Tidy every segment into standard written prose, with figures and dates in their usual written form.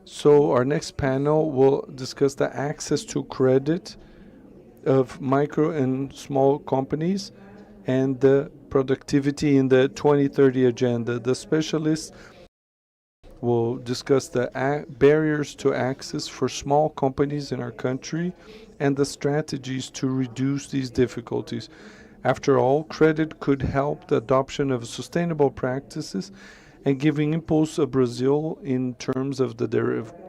So our next panel will discuss the access to credit of micro and small companies and the productivity in the 2030 agenda. The specialists will discuss the barriers to access for small companies in our country and the strategies to reduce these difficulties. After all, credit could help the adoption of sustainable practices and giving impulse to Brazil in terms of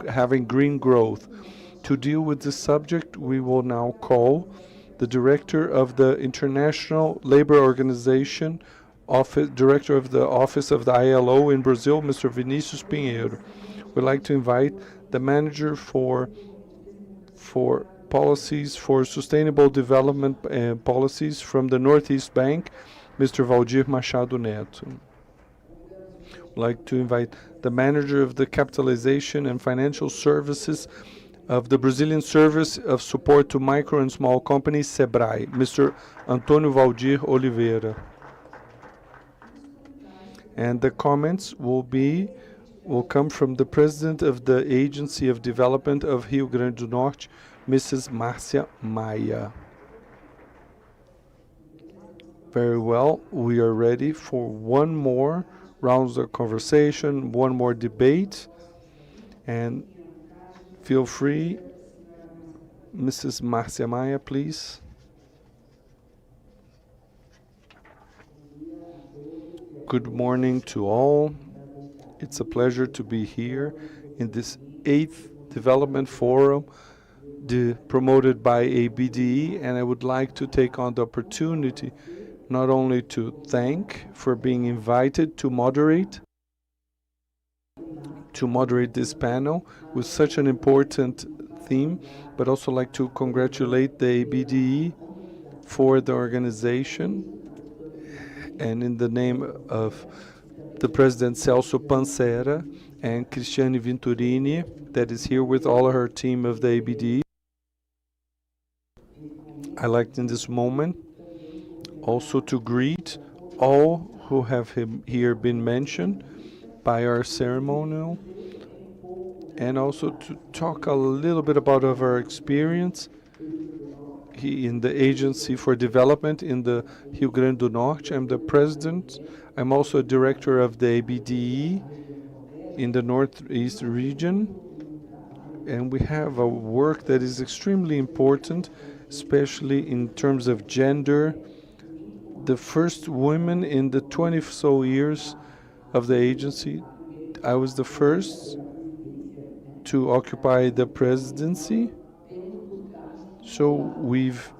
having green growth. To deal with this subject, we will now call the director of the International Labor Organization, director of the Office of the ILO in Brazil, Mr. Vinicius Pinheiro. We'd like to invite the manager for policies for sustainable development policies from the Northeast Bank, Mr. Valdir Machado Neto. We'd like to invite the manager of the Capitalization and Financial Services of the Brazilian Service of Support to Micro and Small Companies, Sebrae, Mr. Antônio Valdir Oliveira. And the comments will come from the president of the Agency of Development of Rio Grande do Norte, Mrs. Márcia Maia. Very well, we are ready for one more round of conversation, one more debate, and feel free, Mrs. Márcia Maia, please. Good morning to all. It's a pleasure to be here in this 8th Development Forum promoted by ABDE, and I would like to take on the opportunity not only to thank for being invited to moderate this panel with such an important theme, but also like to congratulate the ABDE for the organization, and in the name of the President Celso Pancera and Cristiane Vinturini, that is here with all of her team of the ABDE. I like in this moment also to greet all who have here been mentioned by our ceremonial, and also to talk a little bit about our experience in the Agency for Development in the Rio Grande do Norte. I'm the president. I'm also a director of the ABDE in the Northeast region, and we have a work that is extremely important, especially in terms of gender. The first woman in the 20 so years of the agency, I was the first to occupy the presidency. So we've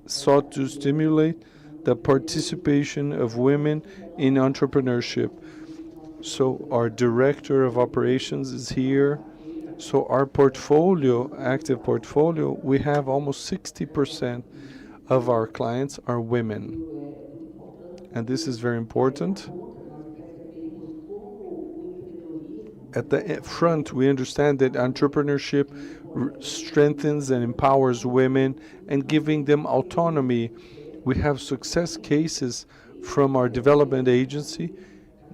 sought to stimulate the participation of women in entrepreneurship. So our director of operations is here. So our portfolio, active portfolio, we have almost 60% of our clients are women. And this is very important. At the front, we understand that entrepreneurship strengthens and empowers women and giving them autonomy. We have success cases from our development agency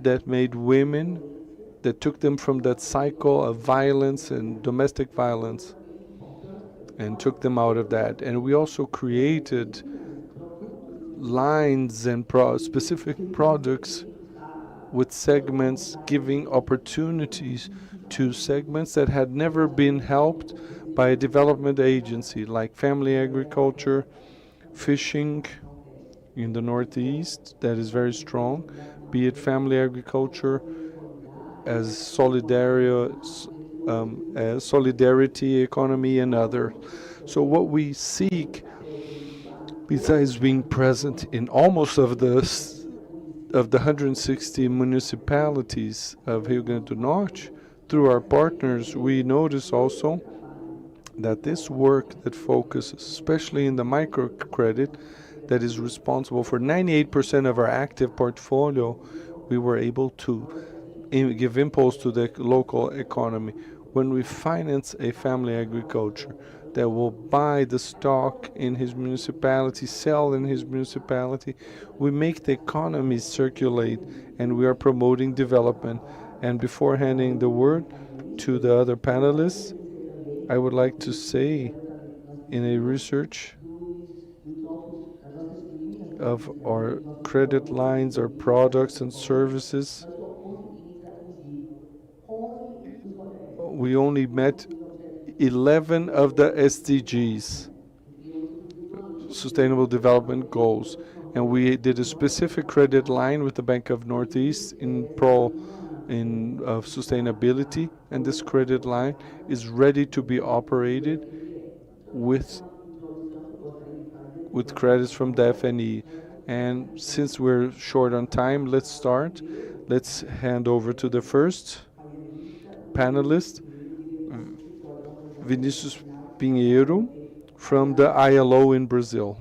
that made women, that took them from that cycle of violence and domestic violence and took them out of that. And we also created lines and specific products with segments, giving opportunities to segments that had never been helped by a development agency, like family agriculture, fishing in the Northeast, that is very strong, be it family agriculture as solidarity economy and other. So what we seek, besides being present in almost of the 160 municipalities of Rio Grande do Norte, through our partners, we notice also that this work that focuses, especially in the microcredit, that is responsible for 98% of our active portfolio, we were able to give impulse to the local economy. when we finance a family agriculture that will buy the stock in his municipality, sell in his municipality, we make the economy circulate and we are promoting development. And before handing the word to the other panelists, I would like to say, in a research of our credit lines, our products and services, we only met 11 of the SDGs, Sustainable Development Goals. And we did a specific credit line with the Bank of Northeast in of sustainability, and this credit line is ready to be operated with credits from the FNE. And since we're short on time, let's start. Let's hand over to the first panelist, Vinicius Pinheiro, from the ILO in Brazil.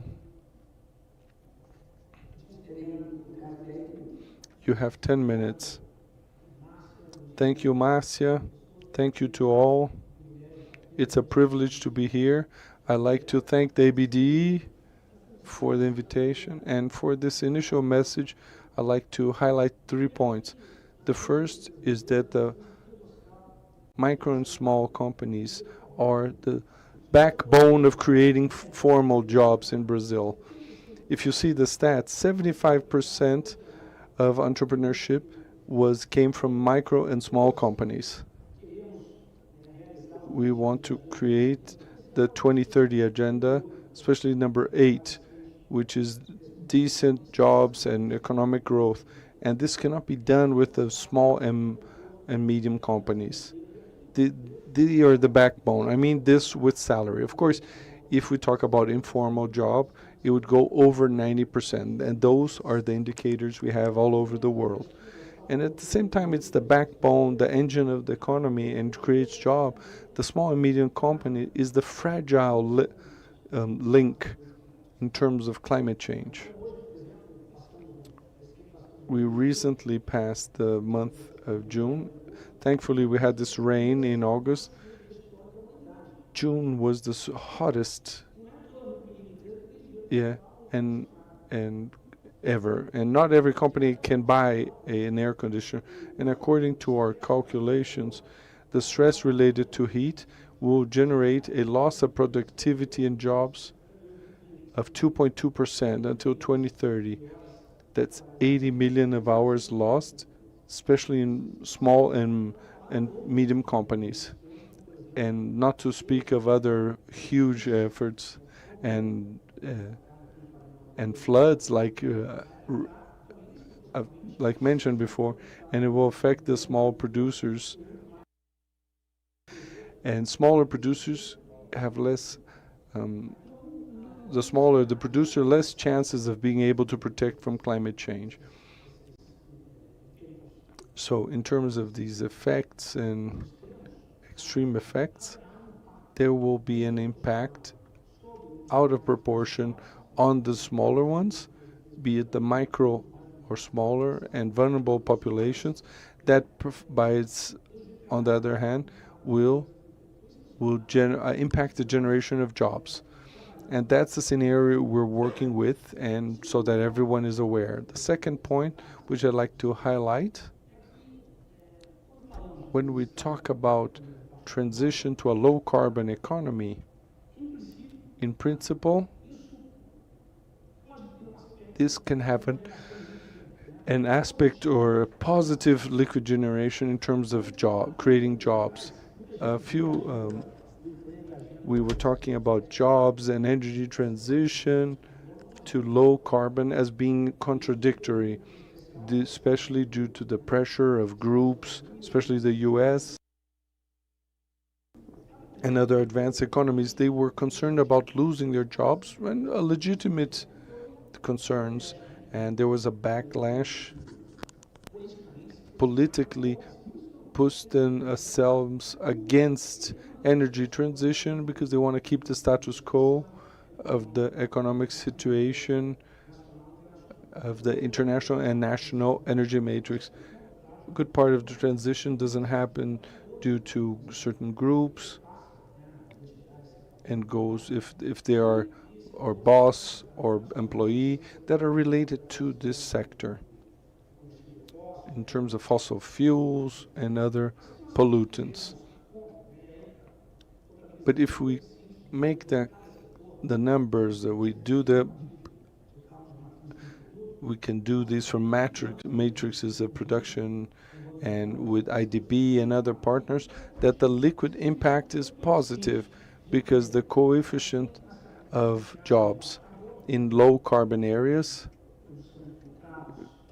You have 10 minutes. Thank you, Márcia. Thank you to all. It's a privilege to be here. I'd like to thank the ABDE for the invitation, and for this initial message, I'd like to highlight 3 points. The first is that the micro and small companies are the backbone of creating formal jobs in Brazil. If you see the stats, 75% of entrepreneurship came from micro and small companies. We want to create the 2030 agenda, especially number 8, which is decent jobs and economic growth. And this cannot be done with the small and medium companies. They are the backbone. I mean this with salary. Of course, if we talk about informal job, it would go over 90%. And those are the indicators we have all over the world. And at the same time, it's the backbone, the engine of the economy, and creates job. The small and medium company is the fragile link in terms of climate change. We recently passed the month of June. Thankfully, we had this rain in August. June was the hottest, and ever. And not every company can buy an air conditioner. And according to our calculations, the stress related to heat will generate a loss of productivity and jobs of 2.2% until 2030. That's 80 million of hours lost, especially in small and medium companies. And not to speak of other huge efforts and floods like mentioned before, and it will affect the small producers. And smaller producers have less the smaller the producer, less chances of being able to protect from climate change. So in terms of these effects and extreme effects, there will be an impact out of proportion on the smaller ones, be it the micro or smaller and vulnerable populations, that on the other hand, will impact the generation of jobs. And that's the scenario we're working with, and so that everyone is aware. The second point, which I'd like to highlight, when we talk about transition to a low-carbon economy, in principle, this can have an aspect or a positive liquid generation in terms of creating jobs. We were talking about jobs and energy transition to low carbon as being contradictory, especially due to the pressure of groups, especially the US and other advanced economies. They were concerned about losing their jobs, and legitimate concerns, and there was a backlash politically posting themselves against energy transition because they want to keep the status quo of the economic situation of the international and national energy matrix. A good part of the transition doesn't happen due to certain groups and goals if they are or boss or employee that are related to this sector in terms of fossil fuels and other pollutants. But if we make the numbers that we do we can do this from matrices of production and with IDB and other partners, that the liquid impact is positive because the coefficient of jobs in low carbon areas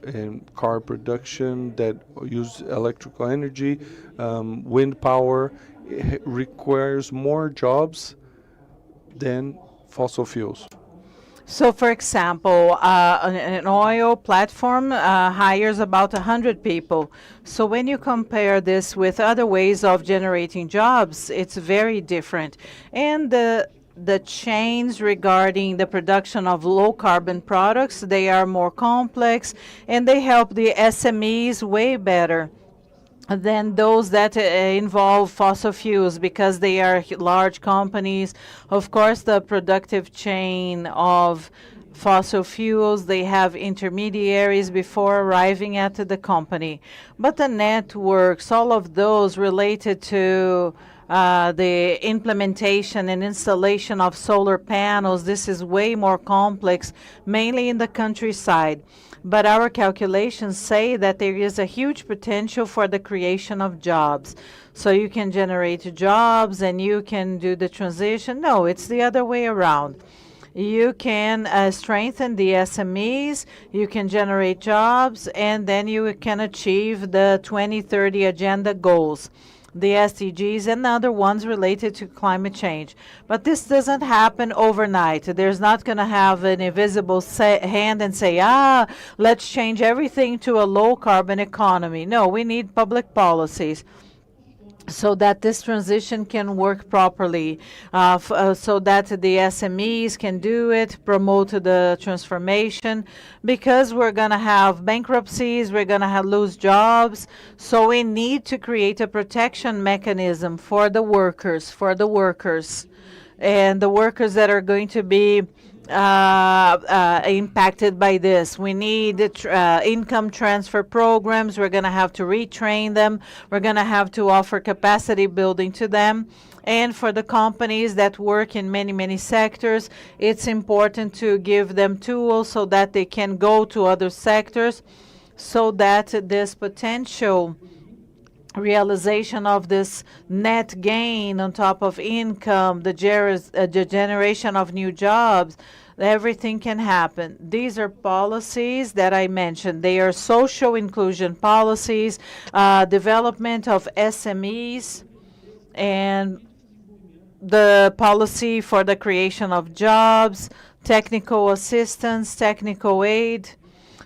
and car production that use electrical energy, wind power, requires more jobs than fossil fuels. So, for example, an oil platform hires about 100 people. So when you compare this with other ways of generating jobs, it's very different. And the chains regarding the production of low carbon products, they are more complex and they help the SMEs way better than those that involve fossil fuels because they are large companies. Of course, the productive chain of fossil fuels, they have intermediaries before arriving at the company. But the networks, all of those related to the implementation and installation of solar panels, this is way more complex, mainly in the countryside. But our calculations say that there is a huge potential for the creation of jobs. So you can generate jobs and you can do the transition. No, it's the other way around. You can strengthen the SMEs, you can generate jobs, and then you can achieve the 2030 agenda goals, the SDGs and other ones related to climate change. But this doesn't happen overnight. There's not going to have an invisible hand and say, let's change everything to a low carbon economy. No, we need public policies so that this transition can work properly, so that the SMEs can do it, promote the transformation, because we're going to have bankruptcies, we're going to lose jobs. So we need to create a protection mechanism for the workers, and the workers that are going to be impacted by this. We need income transfer programs. We're going to have to retrain them. We're going to have to offer capacity building to them. And for the companies that work in many, many sectors, it's important to give them tools so that they can go to other sectors, so that this potential realization of this net gain on top of income, the generation of new jobs, everything can happen. These are policies that I mentioned. They are social inclusion policies, development of SMEs, and the policy for the creation of jobs, technical assistance, technical aid.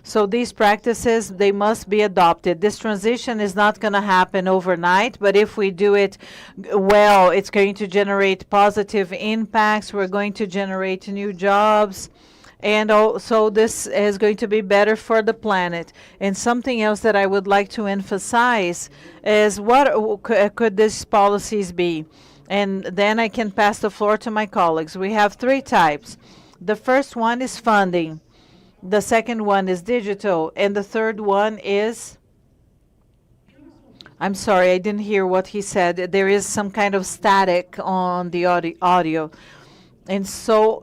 So these practices, they must be adopted. This transition is not going to happen overnight, but if we do it well, it's going to generate positive impacts. We're going to generate new jobs. And also this is going to be better for the planet. And something else that I would like to emphasize is what could these policies be? And then I can pass the floor to my colleagues. We have three types. The first one is funding. The second one is digital, and the third one is, I'm sorry, I didn't hear what he said. There is some kind of static on the audio. And so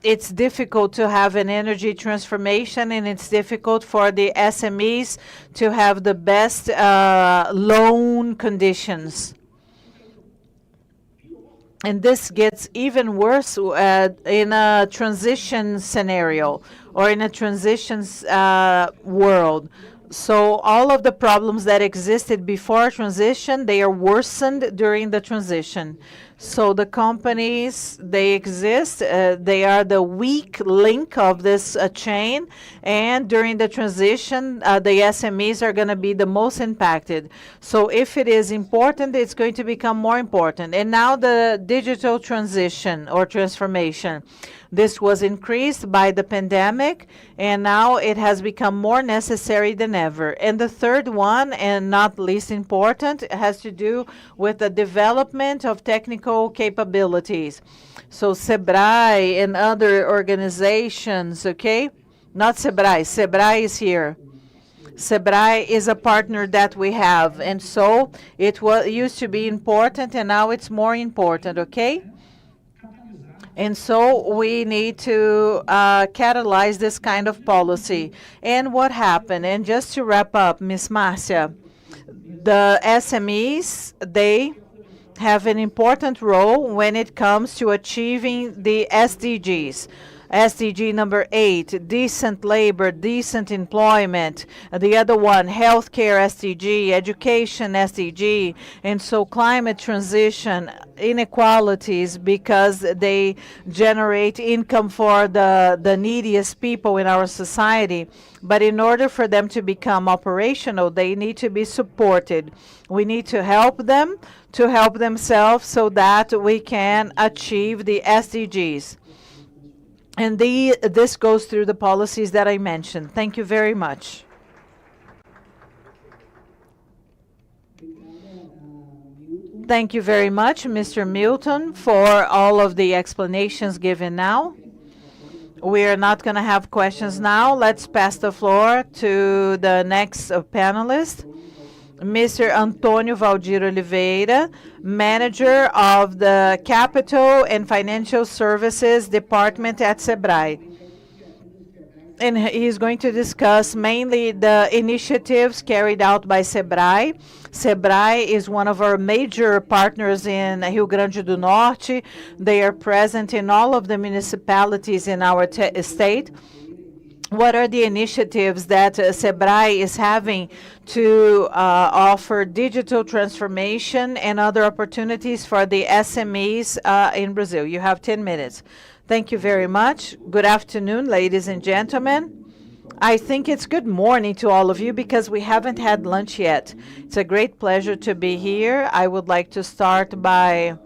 it's difficult to have an energy transformation, and it's difficult for the SMEs to have the best loan conditions. And this gets even worse in a transition scenario or in a transition world. So all of the problems that existed before transition, they are worsened during the transition. So the companies, they exist, they are the weak link of this chain, and during the transition, the SMEs are going to be the most impacted. So if it is important, it's going to become more important. And now the digital transition or transformation. This was increased by the pandemic, and now it has become more necessary than ever. And the third one, and not least important, has to do with the development of technical capabilities. So Sebrae and other organizations, okay? Not Sebrae, Sebrae is here. Sebrae is a partner that we have, and so it used to be important, and now it's more important, okay? And so we need to catalyze this kind of policy. And what happened? And just to wrap up, Ms. Márcia, the SMEs, they have an important role when it comes to achieving the SDGs. SDG number 8, decent labor, decent employment. The other one, healthcare SDG, education SDG. And so climate transition, inequalities, because they generate income for the neediest people in our society. But in order for them to become operational, they need to be supported. We need to help them to help themselves so that we can achieve the SDGs. And this goes through the policies that I mentioned. Thank you very much. Thank you very much, Mr. Milton, for all of the explanations given now. We are not going to have questions now. Let's pass the floor to the next panelist, Mr. Antônio Valdir Oliveira, Manager of the Capital and Financial Services Department at Sebrae. And he's going to discuss mainly the initiatives carried out by Sebrae. Sebrae is one of our major partners in Rio Grande do Norte. They are present in all of the municipalities in our state. What are the initiatives that Sebrae is having to offer digital transformation and other opportunities for the SMEs in Brazil? You have 10 minutes. Thank you very much. Good afternoon, ladies and gentlemen. I think it's good morning to all of you because we haven't had lunch yet. It's a great pleasure to be here. I would like to start by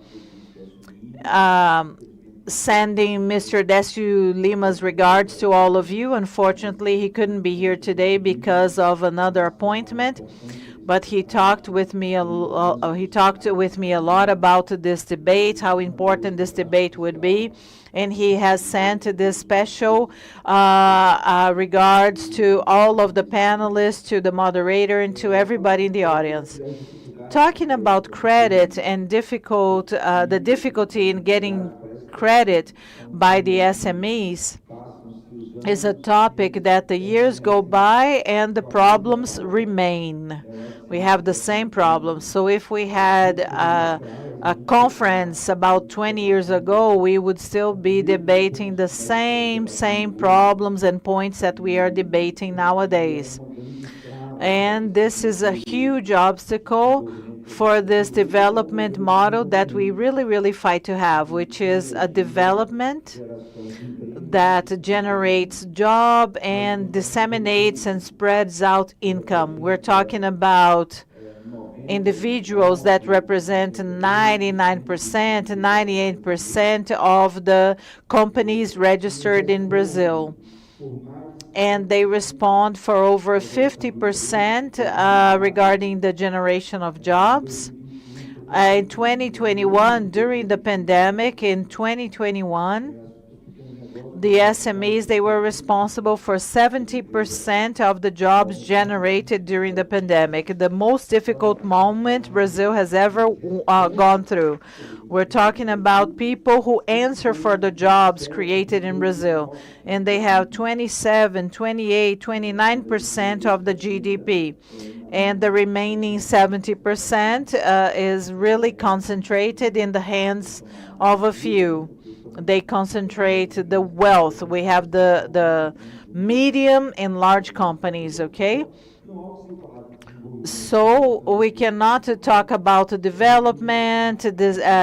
sending Mr. Décio Lima's regards to all of you. Unfortunately, he couldn't be here today because of another appointment, but he talked with me a lot about this debate, how important this debate would be, and he has sent this special regards to all of the panelists, to the moderator, and to everybody in the audience. Talking about credit and the difficulty in getting credit by the SMEs is a topic that the years go by and the problems remain. We have the same problems. So if we had a conference about 20 years ago, we would still be debating the same problems and points that we are debating nowadays. And this is a huge obstacle for this development model that we really fight to have, which is a development that generates job and disseminates and spreads out income. We're talking about individuals that represent 99%, 98% of the companies registered in Brazil. And they respond for over 50% regarding the generation of jobs. In 2021, during the pandemic, in 2021, the SMEs, they were responsible for 70% of the jobs generated during the pandemic, the most difficult moment Brazil has ever gone through. We're talking about people who answer for the jobs created in Brazil, and they have 27, 28, 29% of the GDP. And the remaining 70% is really concentrated in the hands of a few. They concentrate the wealth. We have the medium and large companies, okay? So we cannot talk about the development,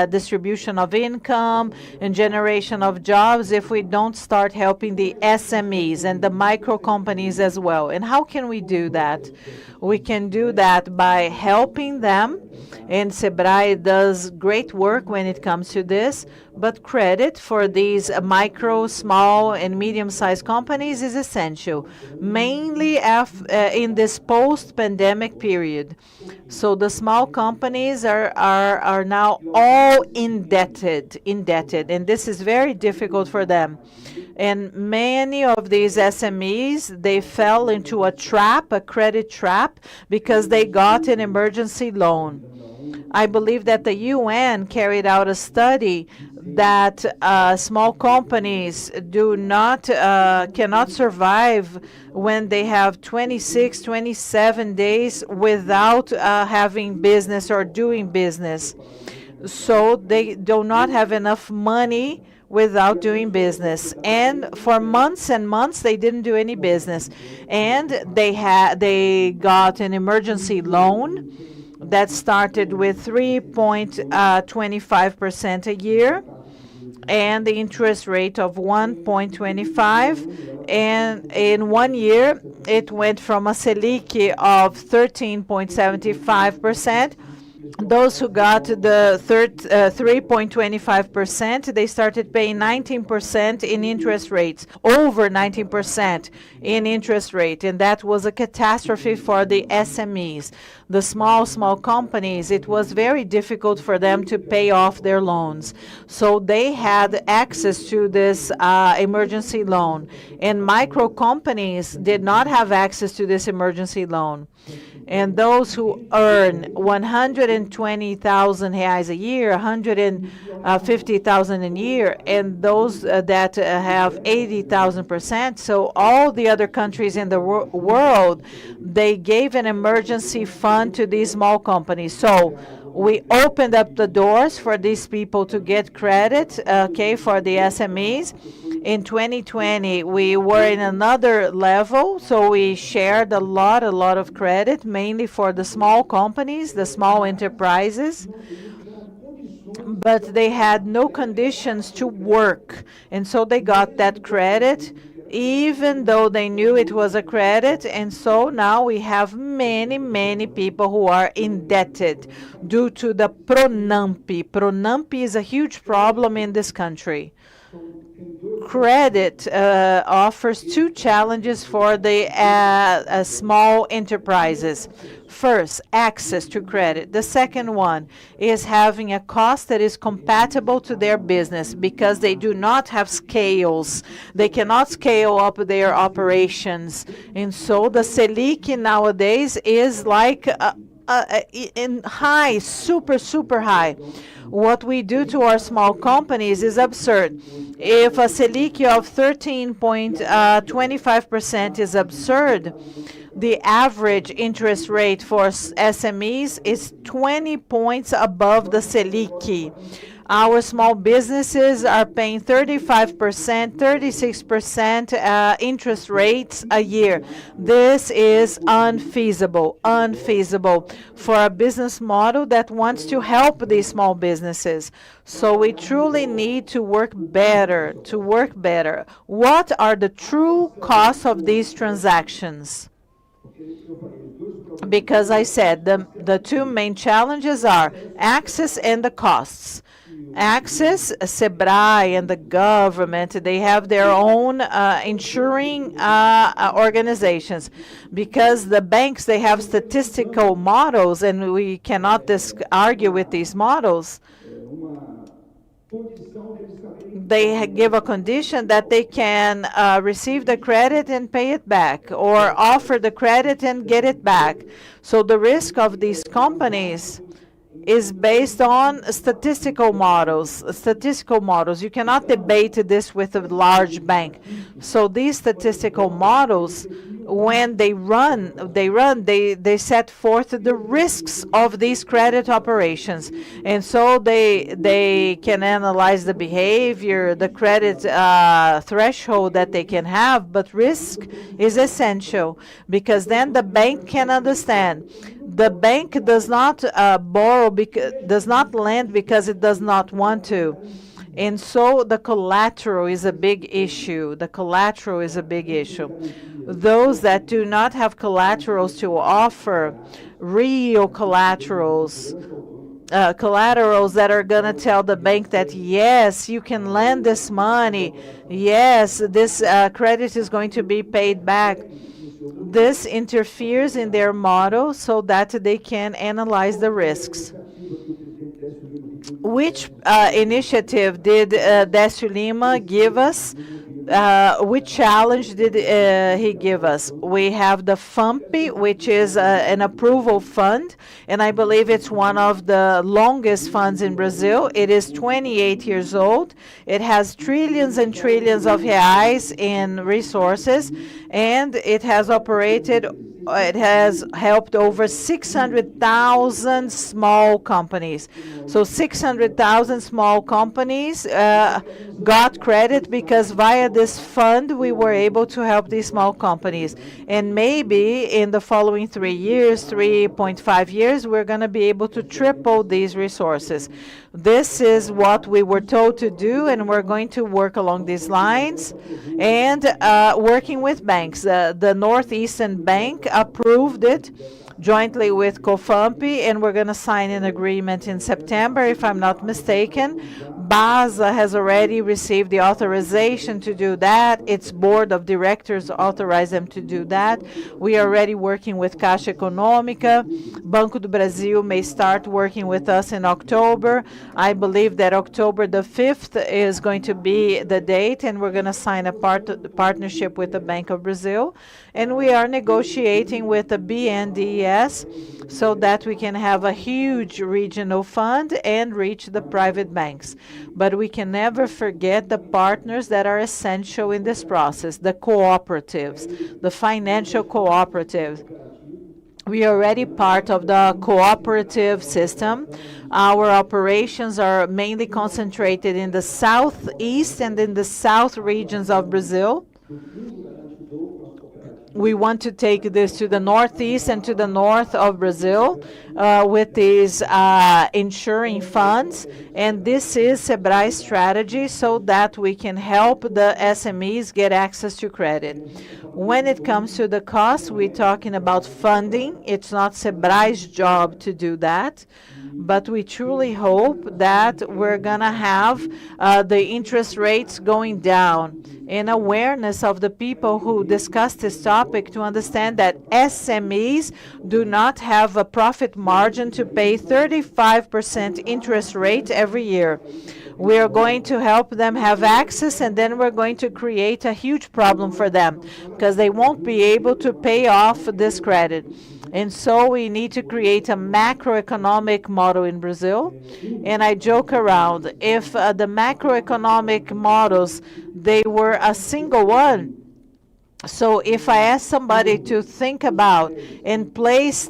distribution of income, and generation of jobs if we don't start helping the SMEs and the micro companies as well. And how can we do that? We can do that by helping them, and Sebrae does great work when it comes to this, but credit for these micro, small, and medium-sized companies is essential, mainly in this post-pandemic period. So the small companies are now all indebted, and this is very difficult for them. And many of these SMEs, they fell into a trap, a credit trap, because they got an emergency loan. I believe that the UN carried out a study that small companies cannot survive when they have 26, 27 days without having business or doing business. So they do not have enough money without doing business, and for months and months they didn't do any business, and they got an emergency loan that started with 3.25% a year and the interest rate of 1.25, and in 1 year it went from a Selic of 13.75%. Those who got the 3.25%, they started paying 19% in interest rates, over 19% in interest rate, and that was a catastrophe for the SMEs. The small companies, it was very difficult for them to pay off their loans. So they had access to this emergency loan, and micro companies did not have access to this emergency loan. And those who earn 120,000 reais a year, 150,000 a year, and those that have 80,000%, so all the other countries in the world, they gave an emergency fund to these small companies. So we opened up the doors for these people to get credit, for the SMEs. In 2020, we were in another level, so we shared a lot of credit, mainly for the small companies, the small enterprises. But they had no conditions to work, and so they got that credit, even though they knew it was a credit. And so now we have many people who are indebted due to the PRONAMP. PRONAMP is a huge problem in this country. Credit offers two challenges for the small enterprises. First, access to credit. The second one is having a cost that is compatible to their business, because they do not have scales. They cannot scale up their operations. And so the Selic nowadays is like in high, super high. What we do to our small companies is absurd. If a Selic of 13.25% is absurd, the average interest rate for SMEs is 20 points above the Selic. Our small businesses are paying 35%, 36% interest rates a year. This is unfeasible for a business model that wants to help these small businesses. So we truly need to work better, What are the true costs of these transactions? Because I said the two main challenges are access and the costs. Access, Sebrae and the government, they have their own insuring organizations, because the banks, they have statistical models, and we cannot argue with these models. They give a condition that they can receive the credit and pay it back, or offer the credit and get it back. So the risk of these companies is based on statistical models. You cannot debate this with a large bank. So these statistical models when they set forth the risks of these credit operations, and so they can analyze the behavior, the credit threshold that they can have. But risk is essential, because then the bank can understand. The bank does not does not lend because it does not want to. And so the collateral is a big issue. The collateral is a big issue. Those that do not have collaterals to offer, real collaterals, collaterals that are going to tell the bank that, yes, you can lend this money. Yes, this credit is going to be paid back. This interferes in their model so that they can analyze the risks. Which initiative did Décio Lima give us? Which challenge did he give us? We have the FAMP, which is an approval fund, and I believe it's one of the longest funds in Brazil. It is 28 years old. It has trillions and trillions of reais in resources, and it has helped over 600,000 small companies. So 600,000 small companies got credit because via this fund we were able to help these small companies. And maybe in the following 3 years, 3.5 years, we're going to be able to triple these resources. This is what we were told to do, and we're going to work along these lines and working with banks. The Northeastern Bank approved it jointly with COFAMP, and we're going to sign an agreement in September, if I'm not mistaken. BASA has already received the authorization to do that. Its board of directors authorized them to do that. We are already working with Caixa Econômica. Banco do Brasil may start working with us in October. I believe that October the 5th is going to be the date, and we're going to sign a partnership with the Bank of Brazil. And we are negotiating with the BNDES so that we can have a huge regional fund and reach the private banks. But we can never forget the partners that are essential in this process, the cooperatives, the financial cooperatives. We are already part of the cooperative system. Our operations are mainly concentrated in the southeast and in the south regions of Brazil. We want to take this to the northeast and to the north of Brazil with these insuring funds. And this is Sebrae's strategy so that we can help the SMEs get access to credit. When it comes to the cost, we're talking about funding. It's not Sebrae's job to do that. But we truly hope that we're going to have the interest rates going down, and awareness of the people who discuss this topic to understand that SMEs do not have a profit margin to pay 35% interest rate every year. We are going to help them have access, and then we're going to create a huge problem for them because they won't be able to pay off this credit. And so we need to create a macroeconomic model in Brazil. And I joke around, if the macroeconomic models, they were a single one. So if I ask somebody to think about and place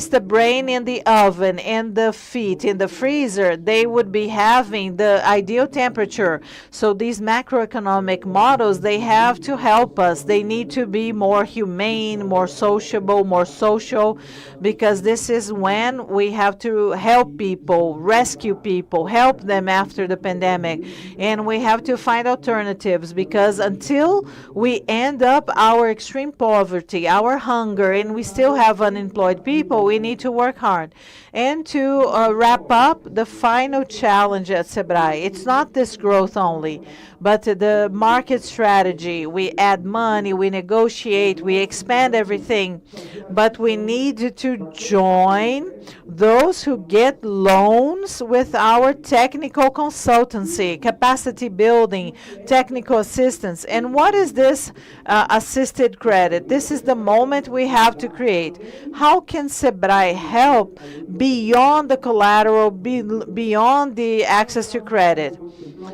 the brain in the oven and the feet in the freezer, they would be having the ideal temperature. So these macroeconomic models, they have to help us. They need to be more humane, more sociable, more social, because this is when we have to help people, rescue people, help them after the pandemic. And we have to find alternatives, because until we end up our extreme poverty, our hunger, and we still have unemployed people, we need to work hard. And to wrap up, the final challenge at Sebrae, it's not this growth only, but the market strategy. We add money, we negotiate, we expand everything, but we need to join those who get loans with our technical consultancy, capacity building, technical assistance. And what is this assisted credit? This is the moment we have to create. How how can Sebrae help beyond the collateral, beyond the access to credit?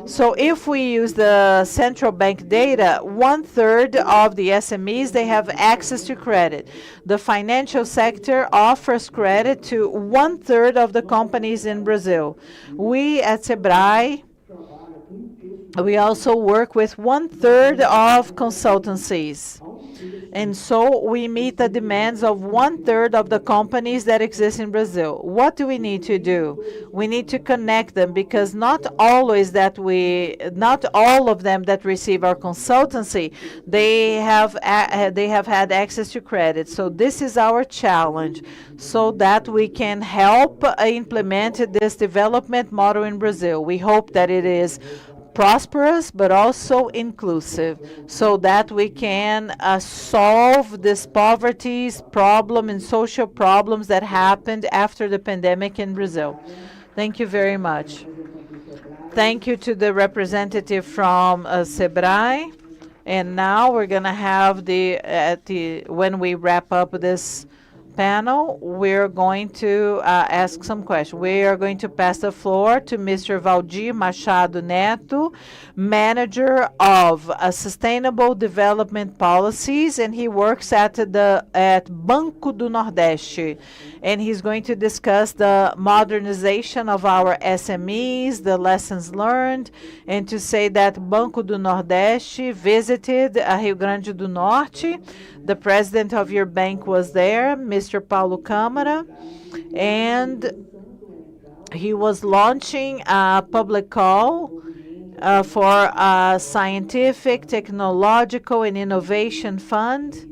So if we use the central bank data, 1/3 of the SMEs, they have access to credit. The financial sector offers credit to 1/3 of the companies in Brazil. We at Sebrae, we also work with 1/3 of consultancies. And so we meet the demands of 1/3 of the companies that exist in Brazil. What do we need to do? We need to connect them, because not all of them that receive our consultancy, they have had access to credit. So this is our challenge, so that we can help implement this development model in Brazil. We hope that it is prosperous but also inclusive, so that we can solve this poverty problem and social problems that happened after the pandemic in Brazil. Thank you very much. Thank you to the representative from Sebrae. And now we're going to have when we wrap up this panel, we're going to ask some questions. We are going to pass the floor to Mr. Valdir Machado Neto, Manager of Sustainable Development Policies, and he works at Banco do Nordeste. And he's going to discuss the modernization of our SMEs, the lessons learned, and to say that Banco do Nordeste visited Rio Grande do Norte. The president of your bank was there, Mr. Paulo Câmara, and he was launching a public call for a scientific, technological, and innovation fund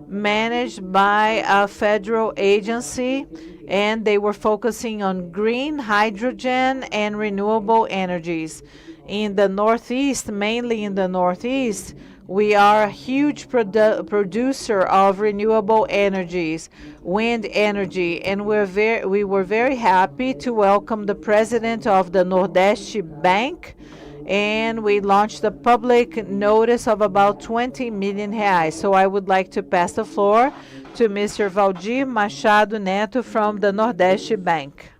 managed by a federal agency, and they were focusing on green hydrogen and renewable energies. In the Northeast, mainly in the Northeast, we are a huge producer of renewable energies, wind energy, and we were very happy to welcome the president of the Nordeste Bank, and we launched a public notice of about 20 million reais. So I would like to pass the floor to Mr. Valdir Machado Neto from the Nordeste Bank.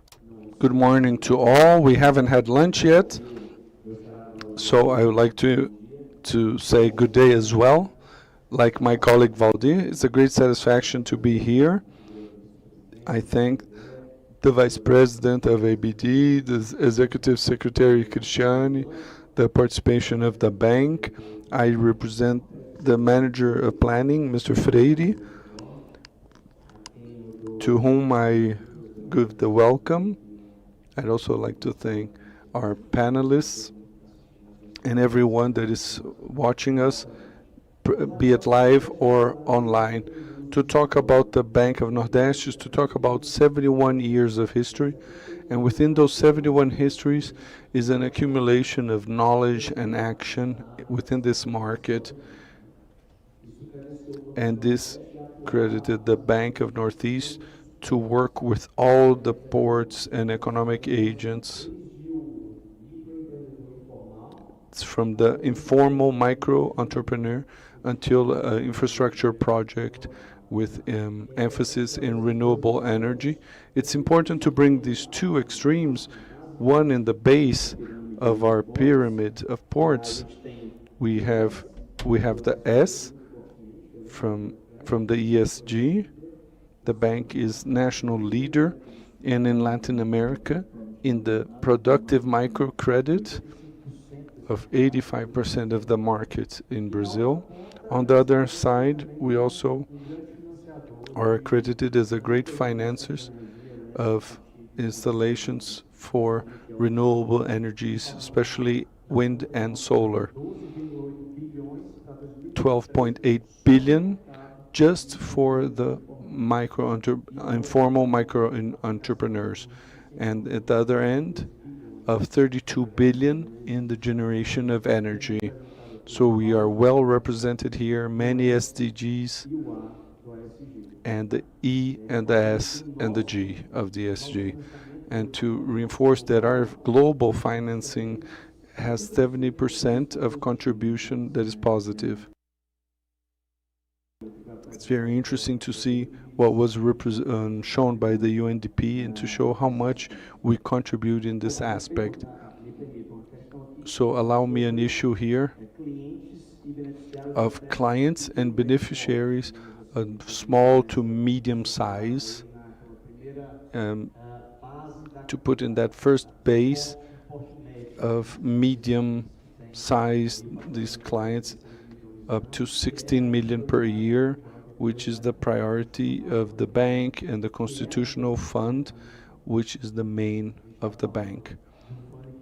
Good morning to all. We haven't had lunch yet, so I would like to say good day as well. Like my colleague Valdir, it's a great satisfaction to be here. I thank the Vice President of ABD, the Executive Secretary Cristiane, the participation of the bank. I represent the Manager of Planning, Mr. Freire, to whom I give the welcome. I'd also like to thank our panelists and everyone that is watching us, be it live or online. To talk about the Bank of Nordeste is to talk about 71 years of history, and within those 71 histories is an accumulation of knowledge and action within this market, and this credited the Bank of Northeast to work with all the ports and economic agents, from the informal micro entrepreneur until infrastructure project with emphasis in renewable energy. It's important to bring these two extremes, one in the base of our pyramid of ports. We have the S from the ESG. The bank is national leader in Latin America in the productive microcredit of 85% of the market in Brazil. On the other side, we also are accredited as a great financiers of installations for renewable energies, especially wind and solar. 12.8 billion just for the informal micro entrepreneurs, and at the other end of 32 billion in the generation of energy. So we are well represented here, many SDGs, and the E and the S and the G of the SG. And to reinforce that our global financing has 70% of contribution that is positive. It's very interesting to see what was shown by the UNDP and to show how much we contribute in this aspect. So allow me an issue here of clients and beneficiaries of small to medium size, to put in that first base of medium size, these clients up to 16 million per year, which is the priority of the bank and the constitutional fund, which is the main of the bank.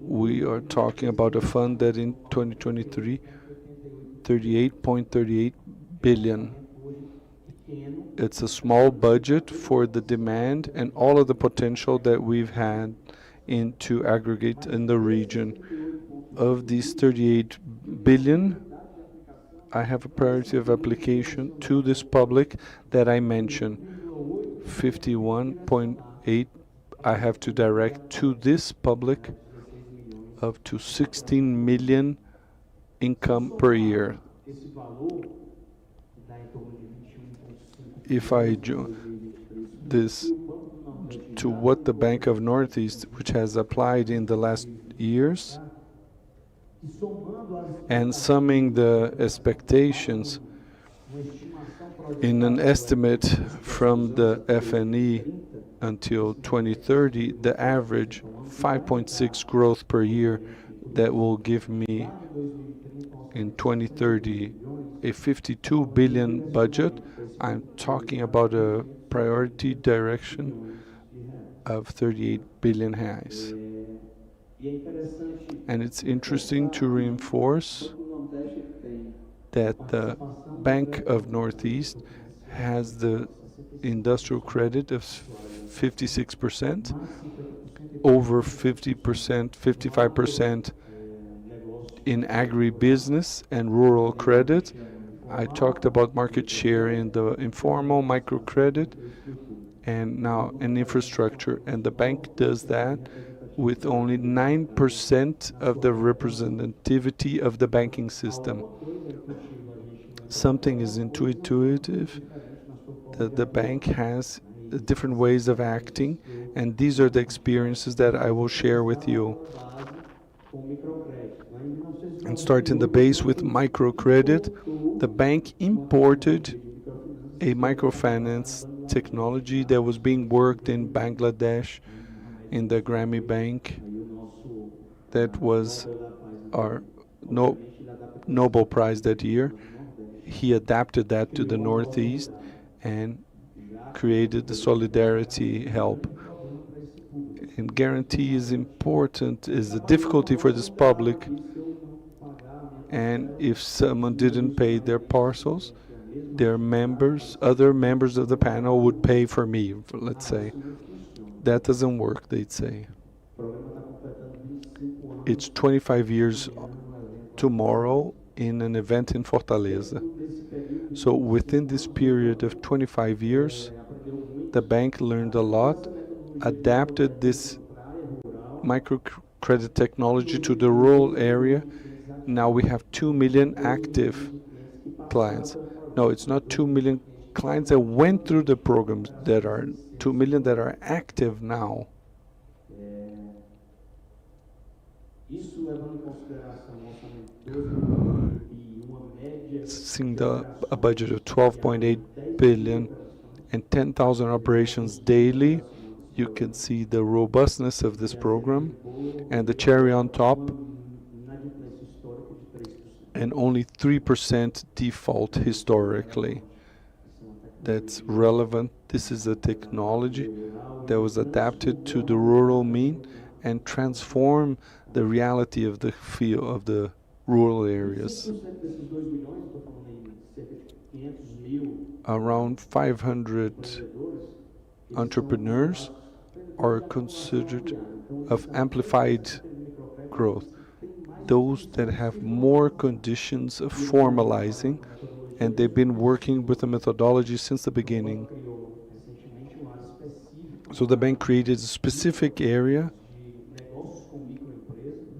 We are talking about a fund that in 2023, 38.38 billion. It's a small budget for the demand and all of the potential that we've had into aggregate in the region. Of these 38 billion, I have a priority of application to this public that I mentioned. 51.8 I have to direct to this public, up to 16 million income per year. If I join this to what the Bank of Northeast, which has applied in the last years, and summing the expectations in an estimate from the FNE until 2030, the average 5.6 growth per year, that will give me in 2030 a 52 billion budget. I'm talking about a priority direction of 38 billion reais. And it's interesting to reinforce that the Bank of Northeast has the industrial credit of 56%, over 50%, 55% in agribusiness and rural credit. I talked about market share in the informal microcredit and now in infrastructure, and the bank does that with only 9% of the representativity of the banking system. Something is intuitive, that the bank has different ways of acting, and these are the experiences that I will share with you. And starting the base with microcredit, the bank imported a microfinance technology that was being worked in Bangladesh in the Grammy Bank. That was our Nobel Prize that year. He adapted that to the Northeast and created the solidarity help. And guarantee is important, is a difficulty for this public. And if someone didn't pay their parcels, their members, other members of the panel would pay for me, let's say. That doesn't work, they'd say. It's 25 years tomorrow in an event in Fortaleza. So within this period of 25 years, the bank learned a lot, adapted this microcredit technology to the rural area. Now we have 2 million active clients. No, it's not 2 million clients that went through the programs, that are 2 million that are active now. Seeing a budget of 12.8 billion and 10,000 operations daily, you can see the robustness of this program, and the cherry on top, and only 3% default historically. That's relevant. This is a technology that was adapted to the rural mean and transform the reality of the field of the rural areas. Around 500 entrepreneurs are considered of amplified growth, those that have more conditions of formalizing, and they've been working with the methodology since the beginning. So the bank created a specific area,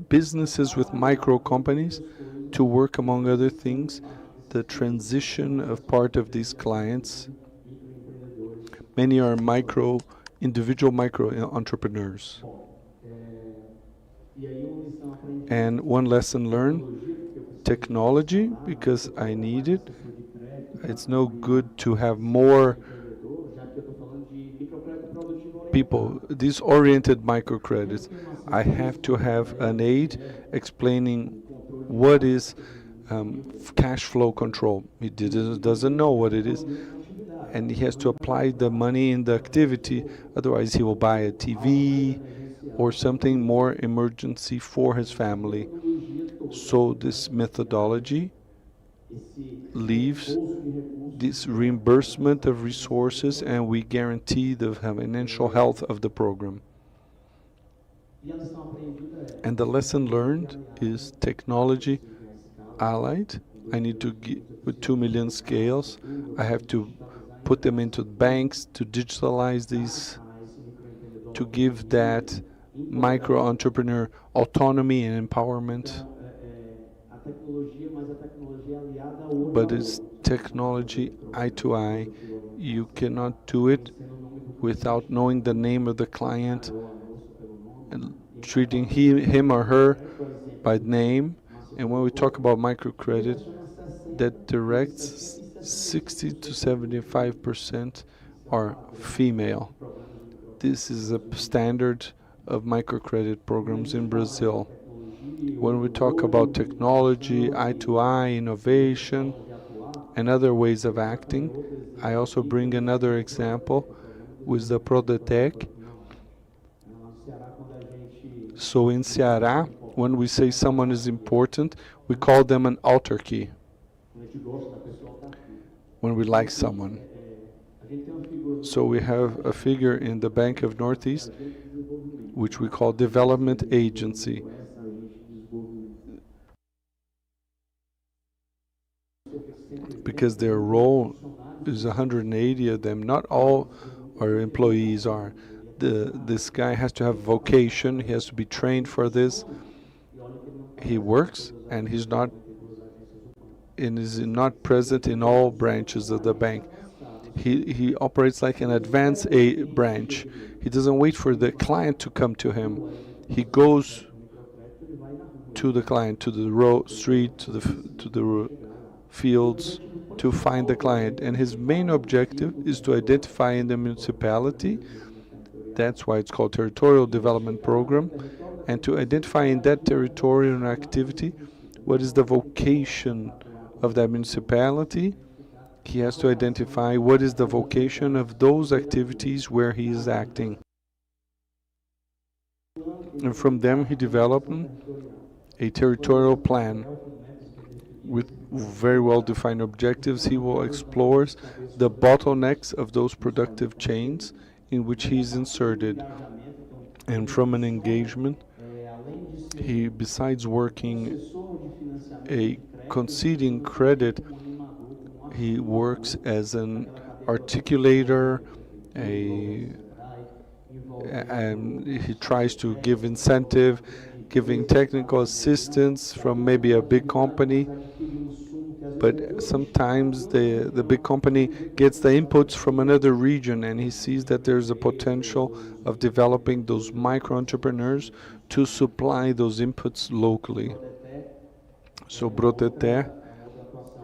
businesses with micro companies, to work, among other things, the transition of part of these clients Many are individual micro entrepreneurs. And one lesson learned, technology, because I need it. It's no good to have more people, these oriented microcredits. I have to have an aid explaining what is cash flow control. He doesn't know what it is, and he has to apply the money in the activity. Otherwise, he will buy a TV or something more emergency for his family. So this methodology leaves this reimbursement of resources, and we guarantee the financial health of the program. And the lesson learned is technology allied. I need to with 2 million scales. I have to put them into banks to digitalize these, to give that micro entrepreneur autonomy and empowerment. But it's technology eye to eye. You cannot do it without knowing the name of the client and treating him or her by name. And when we talk about microcredit, that directs 60 to 75% are female. This is a standard of microcredit programs in Brazil. When we talk about technology, eye to eye, innovation, and other ways of acting, I also bring another example with the Prodetec. So in Ceará, when we say someone is important, we call them an autarky. When we like someone. So we have a figure in the Bank of Northeast, which we call development agency. Because their role is 180 of them. Not all our employees are. This guy has to have vocation. He has to be trained for this. He works, and is not present in all branches of the bank. He operates like an advanced branch. He doesn't wait for the client to come to him. He goes to the client, to the street, to the fields, to find the client. And his main objective is to identify in the municipality, that's why it's called Territorial Development Program, and to identify in that territorial activity what is the vocation of that municipality. He has to identify what is the vocation of those activities where he is acting. And from them he developed a territorial plan with very well-defined objectives. He will explore the bottlenecks of those productive chains in which he is inserted. And from an engagement, he, besides working a conceding credit, he works as an articulator, and he tries to give incentive, giving technical assistance from maybe a big company. But sometimes the big company gets the inputs from another region, and he sees that there's a potential of developing those micro entrepreneurs to supply those inputs locally. So Broteté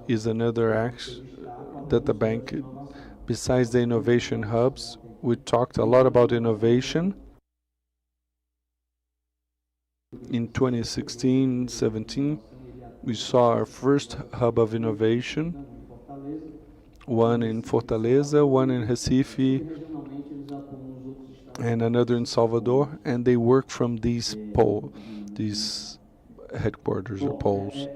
is another action that the bank, besides the innovation hubs, we talked a lot about innovation. In 2016-17, we saw our first hub of innovation, one in Fortaleza, one in Recife, and another in Salvador, and they work from these headquarters or poles.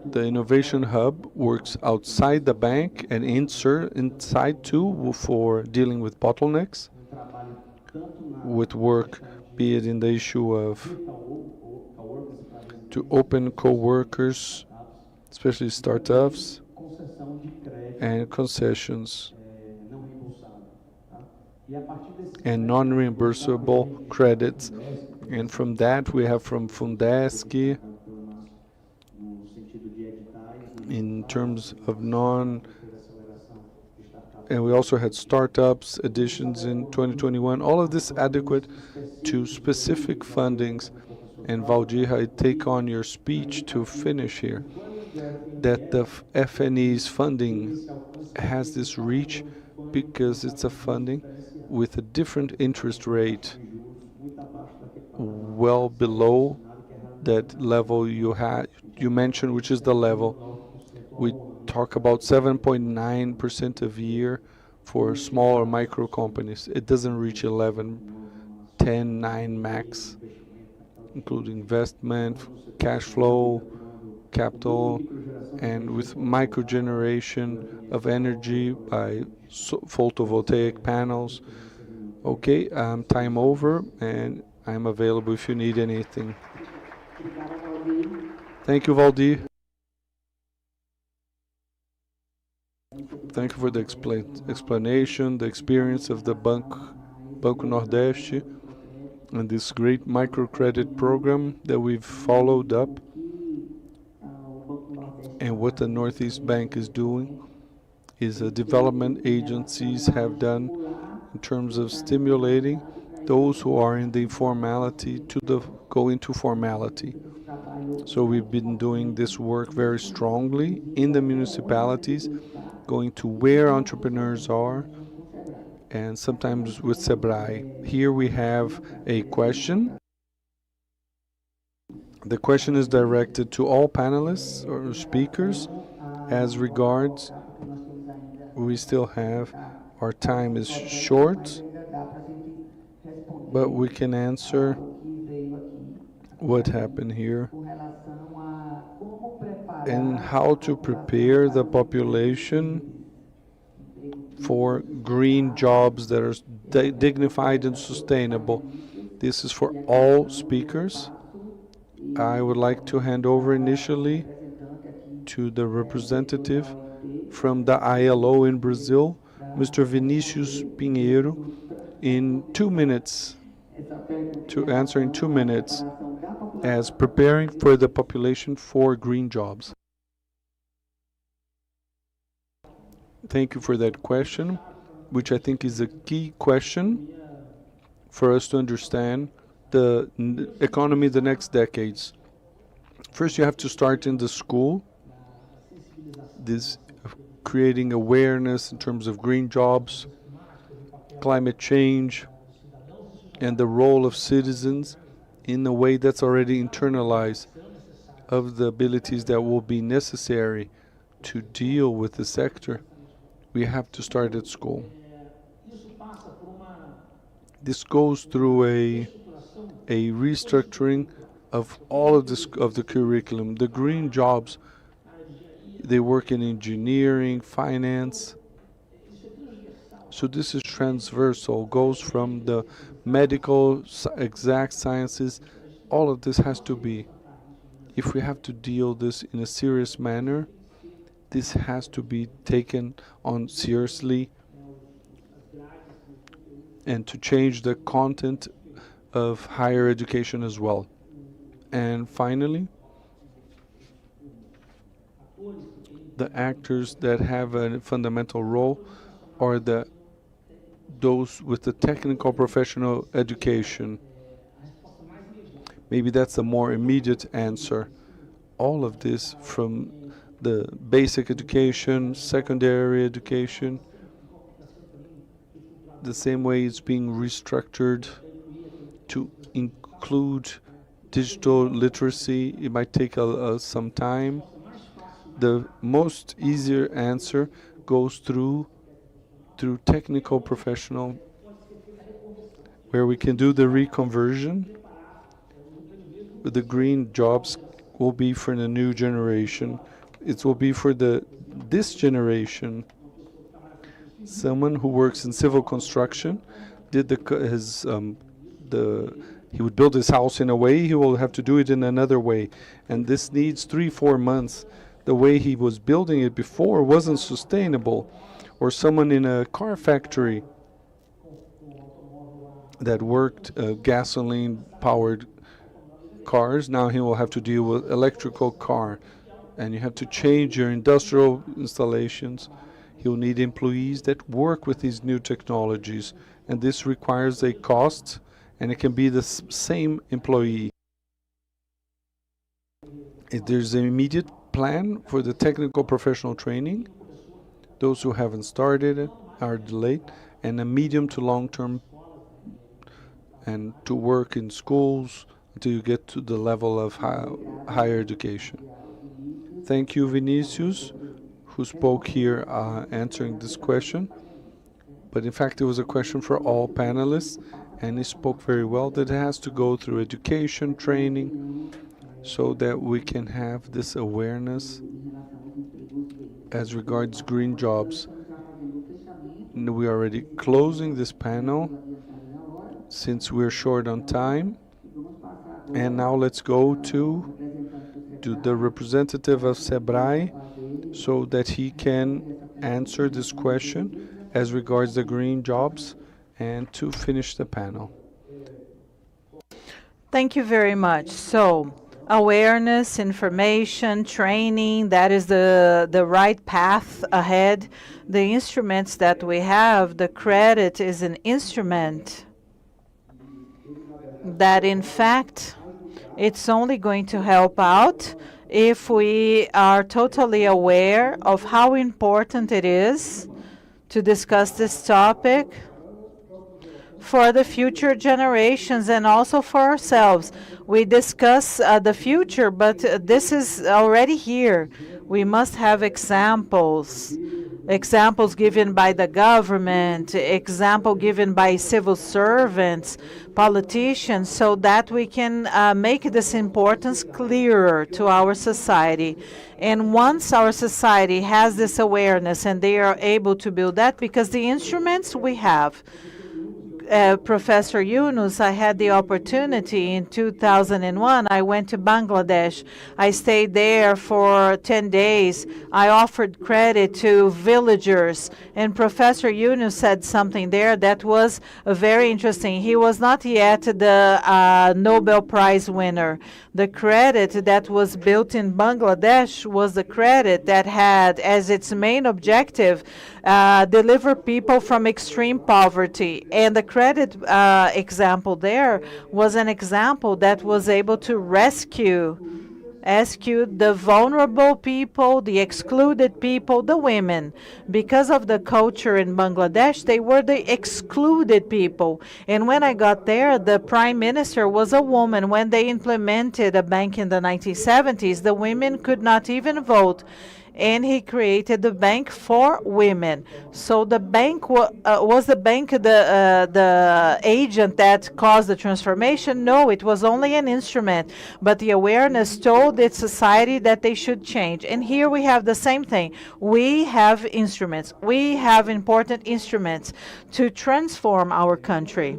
The innovation hub works outside the bank and inside too for dealing with bottlenecks, with work, be it in the issue of to open co-workers, especially startups, and concessions, and non-reimbursable credits. And from that we have from Fundesc, in terms of and we also had startups additions in 2021. All of this adequate to specific fundings. And Valdir, I take on your speech to finish here, that the FNE's funding has this reach because it's a funding with a different interest rate, well below that level you mentioned, which is the level. We talk about 7.9% a year for small or micro companies. It doesn't reach 11, 10, 9 max, including investment, cash flow, capital, and with micro generation of energy by photovoltaic panels. Okay, time over, and I'm available if you need anything. Thank you, Valdir. Thank you for the explanation, the experience of the Banco Nordeste, and this great microcredit program that we've followed up, and what the Northeast Bank is doing is development agencies have done in terms of stimulating those who are in the informality to go into formality. So we've been doing this work very strongly in the municipalities, going to where entrepreneurs are, and sometimes with Sebrae. Here we have a question. The question is directed to all panelists or speakers. As regards, we still have, our time is short, but we can answer what happened here and how to prepare the population for green jobs that are dignified and sustainable. This is for all speakers. I would like to hand over initially to the representative from the ILO in Brazil, Mr. Vinicius Pinheiro, in 2 minutes, to answer in 2 minutes, as preparing for the population for green jobs. Thank you for that question, which I think is a key question for us to understand the economy the next decades. First, you have to start in the school, this creating awareness in terms of green jobs, climate change, and the role of citizens in a way that's already internalized of the abilities that will be necessary to deal with the sector. We have to start at school. This goes through a restructuring of all of the curriculum. The green jobs, they work in engineering, finance. So this is transversal, goes from the medical, exact sciences. All of this has to be. If we have to deal this in a serious manner, this has to be taken on seriously, and to change the content of higher education as well. And finally, the actors that have a fundamental role are those with the technical professional education. Maybe that's a more immediate answer. All of this, from the basic education, secondary education, the same way it's being restructured to include digital literacy. It might take some time. The most easier answer goes through technical professional, where we can do the reconversion. The green jobs will be for the new generation. It will be for this generation. Someone who works in civil construction did he would build his house in a way, he will have to do it in another way, and this needs 3-4 months. The way he was building it before wasn't sustainable. Or someone in a car factory that worked gasoline powered cars, now he will have to deal with electrical car, and you have to change your industrial installations. He You'll need employees that work with these new technologies, and this requires a cost, and it can be the same employee. If there's an immediate plan for the technical professional training, those who haven't started it are delayed, and a medium to long term, and to work in schools until you get to the level of higher education. Thank you, Vinicius, who spoke here answering this question. But in fact, it was a question for all panelists, and he spoke very well that it has to go through education, training, so that we can have this awareness as regards green jobs. We are already closing this panel since we're short on time. And now let's go to the representative of Sebrae so that he can answer this question as regards the green jobs and to finish the panel. Thank you very much. So, awareness, information, training, that is the right path ahead. The instruments that we have, the credit is an instrument that in fact it's only going to help out if we are totally aware of how important it is to discuss this topic for the future generations and also for ourselves. We discuss the future, but this is already here. We must have examples given by the government, example given by civil servants, politicians, so that we can make this importance clearer to our society. And once our society has this awareness and they are able to build that, because the instruments we have, Professor Yunus, I had the opportunity in 2001. I went to Bangladesh. I stayed there for 10 days. I offered credit to villagers. And Professor Yunus said something there that was very interesting. He was not yet the Nobel Prize winner. The credit that was built in Bangladesh was the credit that had as its main objective deliver people from extreme poverty. And the credit example there was an example that was able to rescue the vulnerable people, the excluded people, the women. Because of the culture in Bangladesh, they were the excluded people. And when I got there, the prime minister was a woman. When they implemented a bank in the 1970s, the women could not even vote. And he created the bank for women. So the bank was the bank the agent that caused the transformation? No, it was only an instrument. But the awareness told its society that they should change. And here we have the same thing. We have instruments. We have important instruments to transform our country.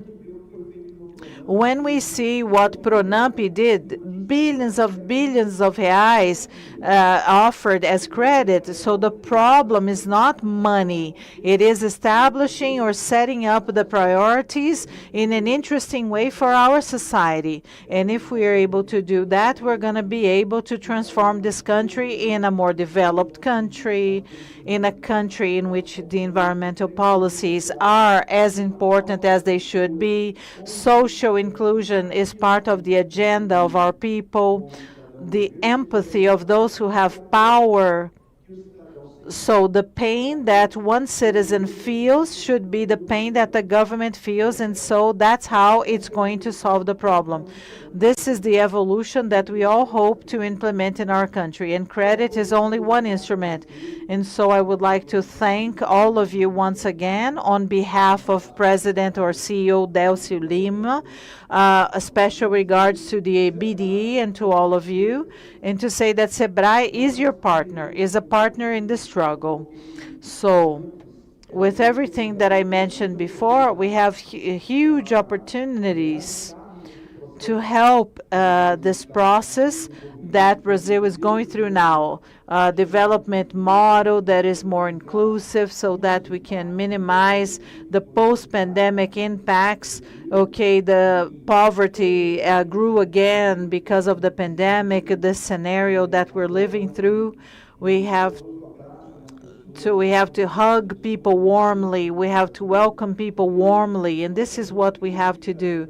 When we see what Pronamp did, billions of reais offered as credit, so the problem is not money. It is establishing or setting up the priorities in an interesting way for our society. And if we are able to do that, we're going to be able to transform this country in a more developed country, in a country in which the environmental policies are as important as they should be. Social inclusion is part of the agenda of our people. The empathy of those who have power. So the pain that one citizen feels should be the pain that the government feels, and so that's how it's going to solve the problem. This is the evolution that we all hope to implement in our country, and credit is only one instrument. And so I would like to thank all of you once again on behalf of President or CEO Delcio Lima, a special regards to the BDE and to all of you, and to say that Sebrae is your partner, is a partner in the struggle. So with everything that I mentioned before, we have huge opportunities to help this process that Brazil is going through now. Development model that is more inclusive so that we can minimize the post-pandemic impacts. Okay, the poverty grew again because of the pandemic, the scenario that we're living through. We have we have to hug people warmly. We have to welcome people warmly. And this is what we have to do,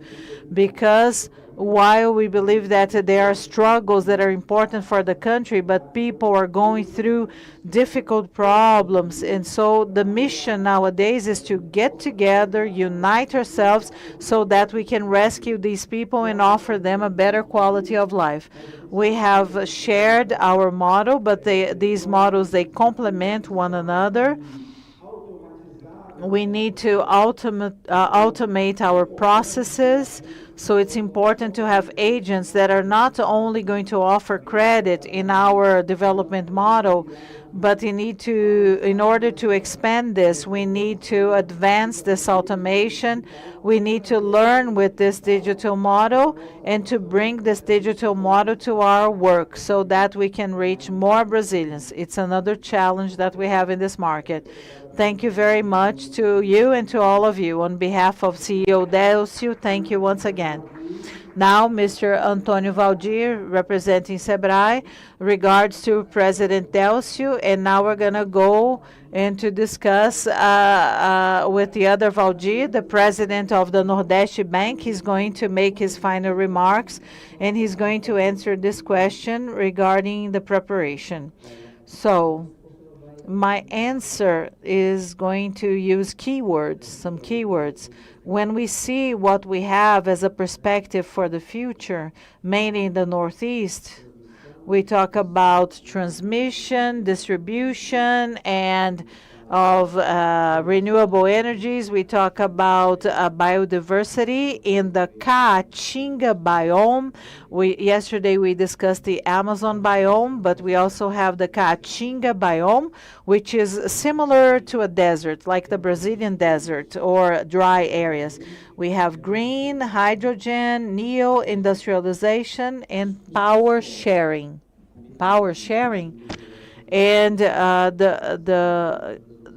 because while we believe that there are struggles that are important for the country, but people are going through difficult problems. And so the mission nowadays is to get together, unite ourselves so that we can rescue these people and offer them a better quality of life. We have shared our model, but these models, they complement one another. We need to automate our processes. So it's important to have agents that are not only going to offer credit in our development model, but in order to expand this, we need to advance this automation. We need to learn with this digital model and to bring this digital model to our work so that we can reach more Brazilians. It's another challenge that we have in this market. Thank you very much to you and to all of you. On behalf of CEO Delcio, thank you once again. Now, Mr. Antônio Valdir, representing Sebrae, regards to President Delcio, and now we're going to go and to discuss with the other Valdir, the president of the Nordeste Bank. He's going to make his final remarks, and he's going to answer this question regarding the preparation. So, my answer is going to use keywords, some keywords. When we see what we have as a perspective for the future, mainly in the Northeast, we talk about transmission, distribution, and of renewable energies. We talk about biodiversity in the Caatinga biome. Yesterday we discussed the Amazon biome, but we also have the Caatinga biome, which is similar to a desert, like the Brazilian desert or dry areas. We have green, hydrogen, neo-industrialization, and power sharing. Power sharing. And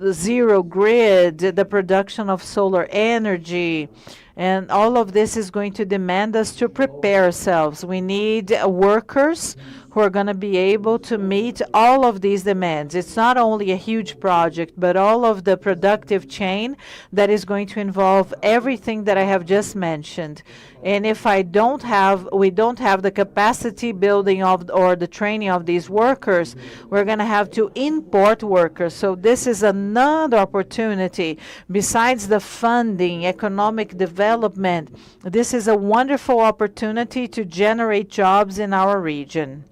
the zero grid, the production of solar energy, and all of this is going to demand us to prepare ourselves. We need workers who are going to be able to meet all of these demands. It's not only a huge project, but all of the productive chain that is going to involve everything that I have just mentioned. And if we don't have the capacity building or the training of these workers, we're going to have to import workers. So this is another opportunity. Besides the funding, economic development, this is a wonderful opportunity to generate jobs in our region.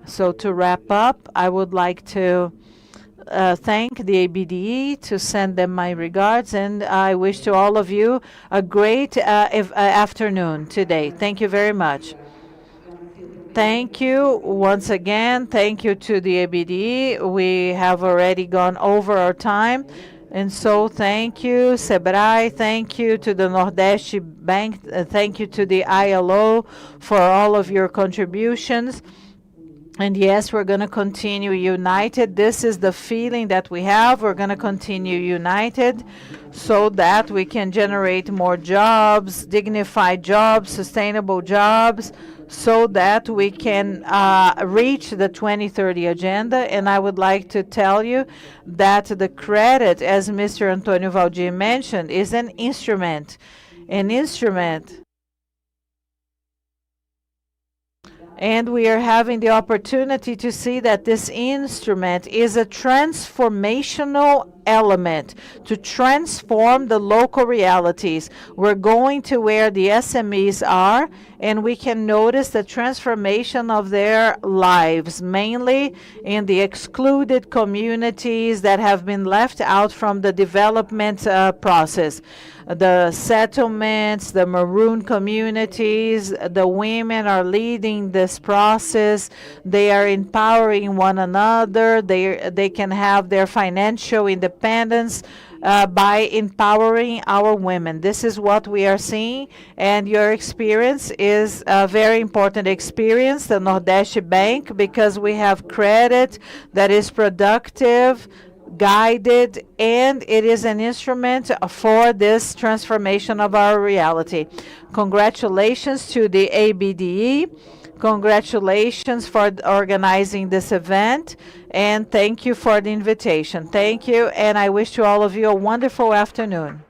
So to wrap up, I would like to thank the ABDE, to send them my regards, and I wish to all of you a great afternoon today. Thank you very much. Thank you once again. Thank you to the ABDE. We have already gone over our time. And so thank you, Sebrae. Thank you to the Nordeste Bank. Thank you to the ILO for all of your contributions. And yes, we're going to continue united. This is the feeling that we have. We're going to continue united so that we can generate more jobs, dignified jobs, sustainable jobs, so that we can reach the 2030 agenda. And I would like to tell you that the credit, as Mr. Antônio Valdir mentioned, is an instrument. An instrument. And we are having the opportunity to see that this instrument is a transformational element to transform the local realities. We're going to where the SMEs are, and we can notice the transformation of their lives, mainly in the excluded communities that have been left out from the development process. The settlements, the maroon communities, the women are leading this process. They are empowering one another. They can have their financial independence by empowering our women. This is what we are seeing, and your experience is a very important experience, the Nordeste Bank, because we have credit that is productive, guided, and it is an instrument for this transformation of our reality. Congratulations to the ABDE. Congratulations for organizing this event, and thank you for the invitation. Thank you, and I wish to all of you a wonderful afternoon.